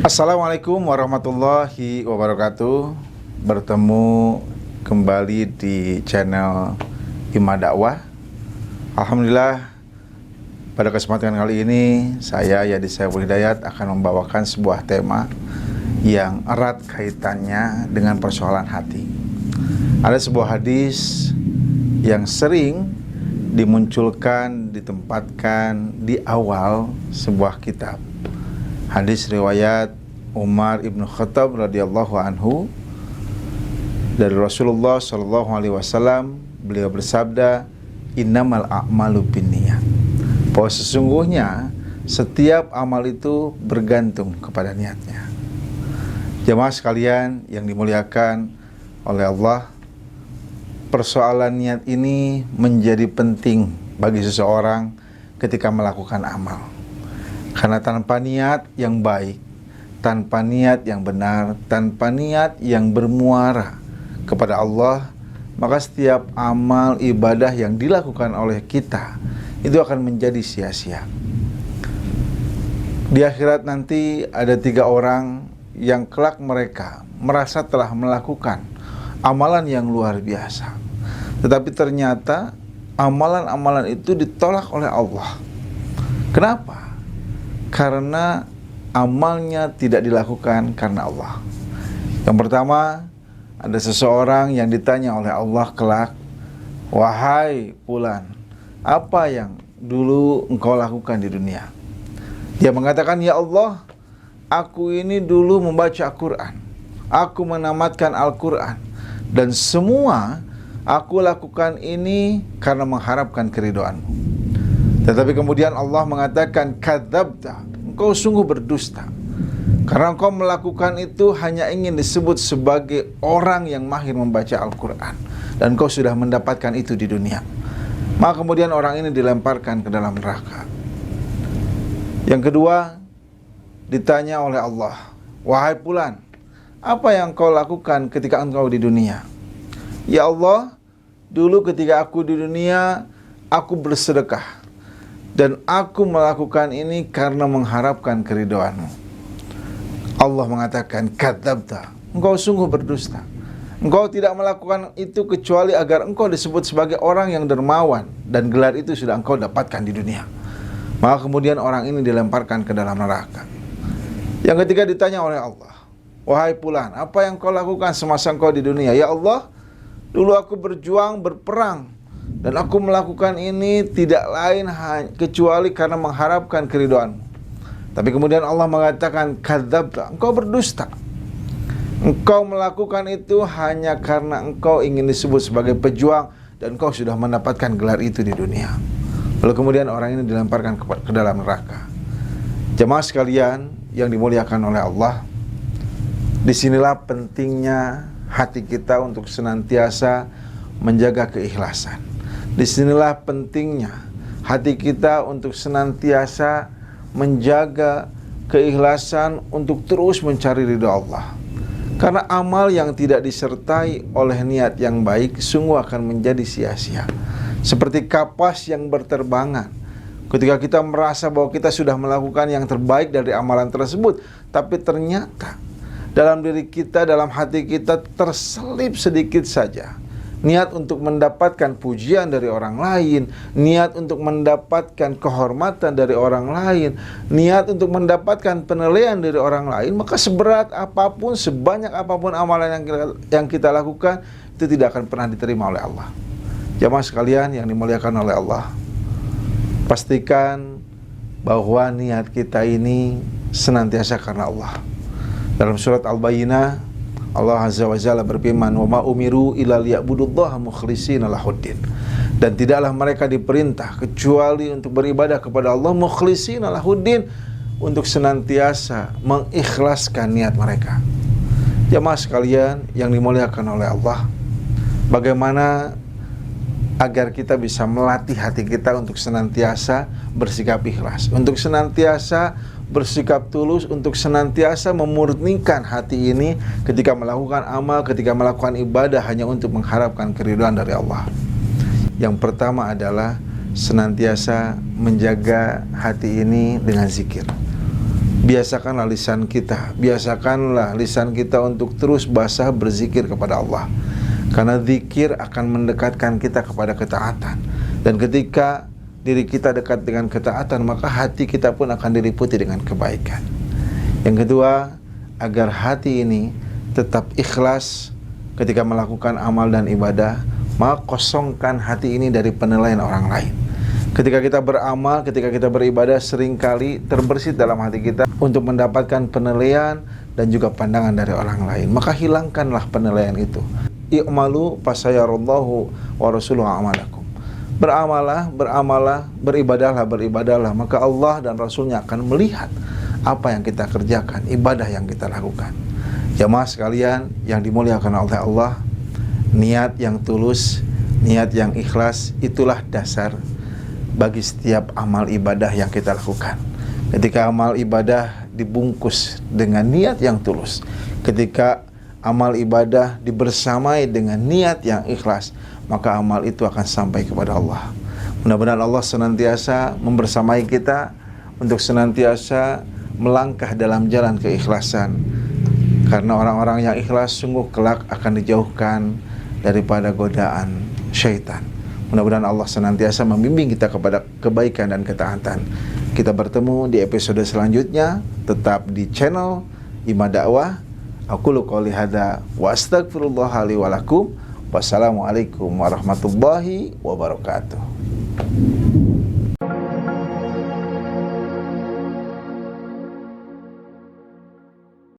Assalamualaikum warahmatullahi wabarakatuh. Bertemu kembali di channel Himah Dakwah. Alhamdulillah, pada kesempatan kali ini saya Yadi Saiful Hidayat akan membawakan sebuah tema yang erat kaitannya dengan persoalan hati. Ada sebuah hadis yang sering dimunculkan, ditempatkan di awal sebuah kitab. Hadis riwayat Umar ibn Khattab radhiyallahu anhu dari Rasulullah sallallahu alaihi wasallam. Beliau bersabda, innamal a'malu binniyat, bahwa sesungguhnya setiap amal itu bergantung kepada niatnya. Jemaah sekalian yang dimuliakan oleh Allah, persoalan niat ini menjadi penting bagi seseorang ketika melakukan amal. Karena tanpa niat yang baik, tanpa niat yang benar, tanpa niat yang bermuara kepada Allah, maka setiap amal ibadah yang dilakukan oleh kita itu akan menjadi sia-sia. Di akhirat nanti ada 3 orang yang kelak mereka merasa telah melakukan amalan yang luar biasa, tetapi ternyata amalan-amalan itu ditolak oleh Allah. Kenapa? Karena amalnya tidak dilakukan karena Allah. Yang pertama, ada seseorang yang ditanya oleh Allah kelak, wahai fulan, apa yang dulu engkau lakukan di dunia? Dia mengatakan, ya Allah, aku ini dulu membaca Al-Quran, aku menamatkan Al-Quran, dan semua aku lakukan ini karena mengharapkan keridhaan-Mu. Tetapi kemudian Allah mengatakan, kadzabta, engkau sungguh berdusta, karena engkau melakukan itu hanya ingin disebut sebagai orang yang mahir membaca Al-Quran, dan engkau sudah mendapatkan itu di dunia. Maka kemudian orang ini dilemparkan ke dalam neraka. Yang kedua, ditanya oleh Allah, wahai fulan, apa yang kau lakukan ketika engkau di dunia? Ya Allah, dulu ketika aku di dunia, aku bersedekah, dan aku melakukan ini karena mengharapkan keridhaan-Mu. Allah mengatakan, kadzabta, engkau sungguh berdusta. Engkau tidak melakukan itu kecuali agar engkau disebut sebagai orang yang dermawan, dan gelar itu sudah engkau dapatkan di dunia. Maka kemudian orang ini dilemparkan ke dalam neraka. Yang ketiga ditanya oleh Allah, wahai fulan, apa yang kau lakukan semasa engkau di dunia? Ya Allah, dulu aku berjuang, berperang, dan aku melakukan ini tidak lain kecuali karena mengharapkan keridhaan-Mu. Tapi kemudian Allah mengatakan, kadzabta, engkau berdusta. Engkau melakukan itu hanya karena engkau ingin disebut sebagai pejuang, dan engkau sudah mendapatkan gelar itu di dunia. Lalu kemudian orang ini dilemparkan ke dalam neraka. Jemaah sekalian yang dimuliakan oleh Allah, disinilah pentingnya hati kita untuk senantiasa menjaga keikhlasan. Disinilah pentingnya hati kita untuk senantiasa menjaga keikhlasan untuk terus mencari ridha Allah. Karena amal yang tidak disertai oleh niat yang baik sungguh akan menjadi sia-sia. Seperti kapas yang berterbangan. Ketika kita merasa bahwa kita sudah melakukan yang terbaik dari amalan tersebut, tapi ternyata dalam diri kita, dalam hati kita terselip sedikit saja niat untuk mendapatkan pujian dari orang lain, niat untuk mendapatkan kehormatan dari orang lain, niat untuk mendapatkan penilaian dari orang lain, maka seberat apapun, sebanyak apapun amalan yang kita lakukan, itu tidak akan pernah diterima oleh Allah. Jamaah sekalian yang dimuliakan oleh Allah, pastikan bahwa niat kita ini senantiasa karena Allah. Dalam surat Al-Bayyinah, Allah Azza wa Jalla berfirman, wa ma umiru illa liya'budullaha mukhlishina lahuddin, dan tidaklah mereka diperintah kecuali untuk beribadah kepada Allah mukhlishina lahuddin, untuk senantiasa mengikhlaskan niat mereka. Jamaah sekalian yang dimuliakan oleh Allah, bagaimana agar kita bisa melatih hati kita untuk senantiasa bersikap ikhlas, untuk senantiasa bersikap tulus, untuk senantiasa memurnikan hati ini ketika melakukan amal, ketika melakukan ibadah hanya untuk mengharapkan keridhaan dari Allah. Yang pertama adalah senantiasa menjaga hati ini dengan zikir. Biasakanlah lisan kita, biasakanlah lisan kita untuk terus basah berzikir kepada Allah. Karena zikir akan mendekatkan kita kepada ketaatan. Dan ketika diri kita dekat dengan ketaatan, maka hati kita pun akan diliputi dengan kebaikan. Yang kedua, agar hati ini tetap ikhlas ketika melakukan amal dan ibadah, maka kosongkan hati ini dari penilaian orang lain. Ketika kita beramal, ketika kita beribadah, seringkali terbersit dalam hati kita untuk mendapatkan penilaian dan juga pandangan dari orang lain. Maka hilangkanlah penilaian itu. I'malu fasayarallahu wa rasuluhu a'malakum. Beramalah, beribadahlah, maka Allah dan Rasulnya akan melihat apa yang kita kerjakan, ibadah yang kita lakukan. Jamaah sekalian yang dimuliakan oleh Allah, niat yang tulus, niat yang ikhlas, itulah dasar bagi setiap amal ibadah yang kita lakukan. Ketika amal ibadah dibungkus dengan niat yang tulus, ketika amal ibadah dibersamai dengan niat yang ikhlas, maka amal itu akan sampai kepada Allah. Mudah-mudahan Allah senantiasa membersamai kita untuk senantiasa melangkah dalam jalan keikhlasan. Karena orang-orang yang ikhlas sungguh kelak akan dijauhkan daripada godaan syaitan. Mudah-mudahan Allah senantiasa membimbing kita kepada kebaikan dan ketaatan. Kita bertemu di episode selanjutnya, tetap di channel Imam Dakwah. Aqulu qouli hadza wa astaghfirullah li wa lakum. Wassalamualaikum warahmatullahi wabarakatuh.